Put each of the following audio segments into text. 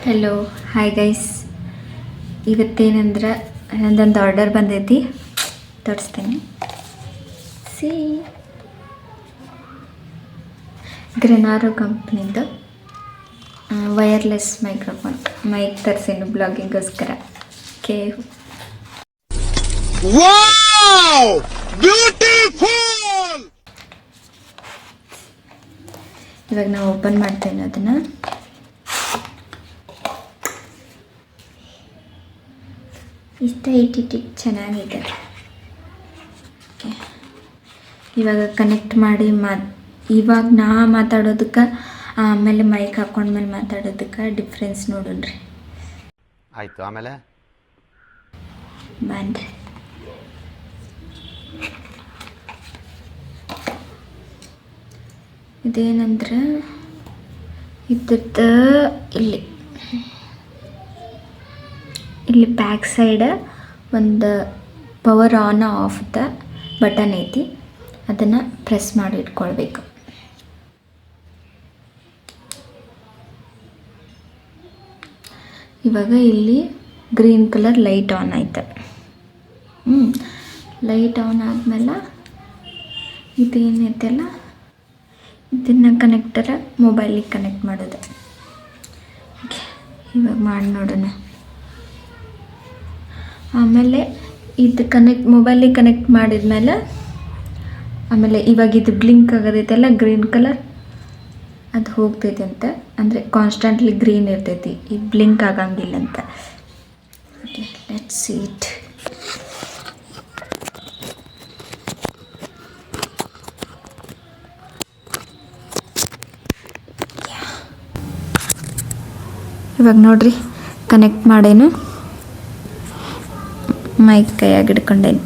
Hello hi guys. ಇವತ್ತೇನಂದ್ರೆ ನಂದೊಂದು order ಬಂದೈತಿ, ತೋರಿಸ್ತೇನೆ. ಸಿ ಗ್ರೆನಾರೋ ಕಂಪ್ನಿಂದು ವೈರ್ಲೆಸ್ ಮೈಕ್ ತರಿಸೇನು ಬ್ಲಾಗಿಂಗೋಸ್ಕರ. ಕೆ ಇವಾಗ ನಾವು ಓಪನ್ ಮಾಡ್ತೇನೆ ಅದನ್ನು. ಇಷ್ಟ ಇಟ್ಟಿಟ್ಟು ಚೆನ್ನಾಗಿದೆ. ಓಕೆ, ಇವಾಗ ಕನೆಕ್ಟ್ ಮಾಡಿ ಇವಾಗ ನಾ ಮಾತಾಡೋದಕ್ಕೆ ಆಮೇಲೆ ಮೈಕ್ ಹಾಕೊಂಡ್ಮೇಲೆ ಮಾತಾಡೋದಕ್ಕೆ ಡಿಫ್ರೆನ್ಸ್ ನೋಡೋಣ್ರಿ. ಆಯಿತು, ಆಮೇಲೆ ಬನ್ರಿ. ಇದೇನಂದ್ರೆ ಇದ್ದದ್ದು ಇಲ್ಲಿ ಬ್ಯಾಕ್ ಸೈಡ್ ಒಂದು power on off the button ಐತಿ, ಅದನ್ನು ಪ್ರೆಸ್ ಮಾಡಿ ಇಟ್ಕೊಳ್ಬೇಕು. ಇವಾಗ ಇಲ್ಲಿ ಗ್ರೀನ್ ಕಲರ್ ಲೈಟ್ ಆನ್ ಆಯ್ತು. ಲೈಟ್ ಆನ್ ಆದಮೇಲೆ ಇದೇನೈತಲ್ಲ ಇದನ್ನು ಕನೆಕ್ಟರ ಮೊಬೈಲಿಗೆ ಕನೆಕ್ಟ್ ಮಾಡೋದು. ಇವಾಗ ಮಾಡಿ ನೋಡೋಣ. ಆಮೇಲೆ ಇದು ಮೊಬೈಲಿಗೆ ಕನೆಕ್ಟ್ ಮಾಡಿದ್ಮೇಲೆ ಆಮೇಲೆ ಇವಾಗ ಇದು ಬ್ಲಿಂಕ್ ಆಗೋದೈತಲ್ಲ ಗ್ರೀನ್ ಕಲರ್, ಅದು ಹೋಗ್ತೈತೆ ಅಂತ, ಅಂದರೆ ಕಾನ್ಸ್ಟೆಂಟ್ಲಿ ಗ್ರೀನ್ ಇರ್ತೈತಿ, ಇದು ಬ್ಲಿಂಕ್ ಆಗಂಗಿಲ್ಲ ಅಂತ. Okay, let's see it. ಇವಾಗ ನೋಡ್ರಿ ಕನೆಕ್ಟ್ ಮಾಡೇನು, ಮೈಕ್ ಕೈಯಾಗಿ ಹಿಡ್ಕೊಂಡೇನು.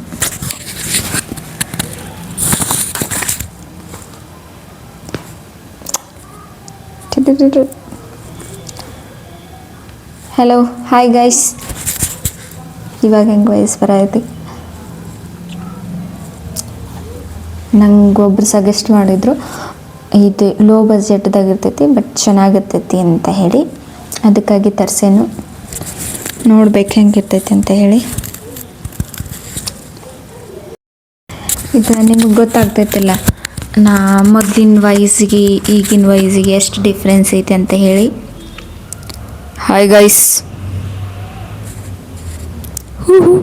Hello hi guys. ಇವಾಗ ಹೆಂಗೆ ವಾಯ್ಸ್ ಬರೈತಿ? ನಂಗೆ ಒಬ್ರು ಸಜೆಸ್ಟ್ ಮಾಡಿದರು ಇದು ಲೋ ಬಜೆಟ್ದಾಗ ಇರ್ತೈತಿ ಬಟ್ ಚೆನ್ನಾಗಿರ್ತೈತಿ ಅಂತ ಹೇಳಿ, ಅದಕ್ಕಾಗಿ ತರಿಸೇನು, ನೋಡ್ಬೇಕು ಹೆಂಗಿರ್ತೈತಿ ಅಂತ ಹೇಳಿ. ಇದು ನಿಮಗೆ ಗೊತ್ತಾಗ್ತೈತಿಲ್ಲ ನಾ ಮೊದಲಿನ ವಯಸ್ಸಿಗೆ ಈಗಿನ ವಯಸ್ಸಿಗೆ ಎಷ್ಟು ಡಿಫ್ರೆನ್ಸ್ ಐತೆ ಅಂತ ಹೇಳಿ. Hi guys. ಹೂ ಹೂ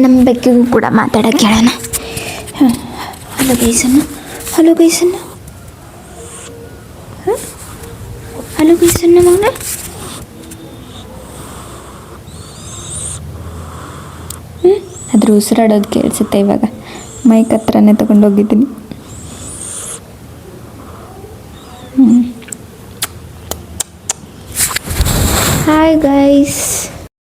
ನಮ್ಮ ಬೆಕ್ಕಿಗೂ ಕೂಡ ಮಾತಾಡೋಕೆ ಹೇಳೋಣ. ಹಲೋ ಗೈಸನ್ನ, ಹಲೋ ಗೈಸನ್ನ, ಹಲೋ ಗೈಸನ್ನ ಮಗನ. ಅದ್ರ ಉಸಿರಾಡೋದು ಕೇಳಿಸುತ್ತೆ. ಇವಾಗ ಮೈಕ್ ಹತ್ರನೇ ತಗೊಂಡೋಗಿದ್ದೀನಿ. Hi guys.